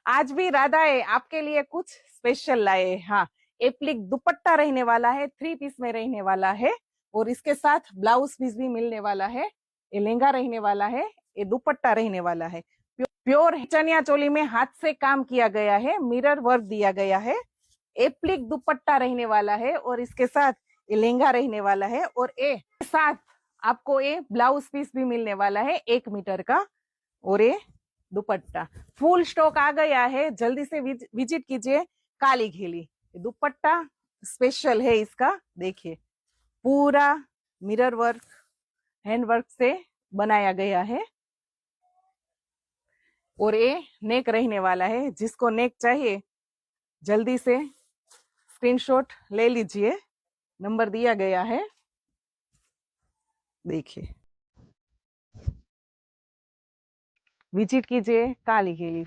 आज भी राधाए आपके लिए कुछ स्पेशल लाए। हाँ, एप्लिक दुपट्टा रहने वाला है, 3 पीस में रहने वाला है और इसके साथ ब्लाउज पीस भी मिलने वाला है। ये लहंगा रहने वाला है, ये दुपट्टा रहने वाला है। प्योर चनिया चोली में हाथ से काम किया गया है, मिरर वर्क दिया गया है। एप्लिक दुपट्टा रहने वाला है और इसके साथ ये लहंगा रहने वाला है और ये साथ आपको ये ब्लाउज पीस भी मिलने वाला है 1 मीटर का। और ये दुपट्टा फुल स्टॉक आ गया है, जल्दी से विजिट कीजिए काली घेली। दुपट्टा स्पेशल है इसका, देखिए पूरा मिरर वर्क हैंड वर्क से बनाया गया है और ये नेक रहने वाला है। जिसको नेक चाहिए जल्दी से स्क्रीनशॉट ले लीजिए, नंबर दिया गया है, देखिए विजिट कीजिए काली घेली।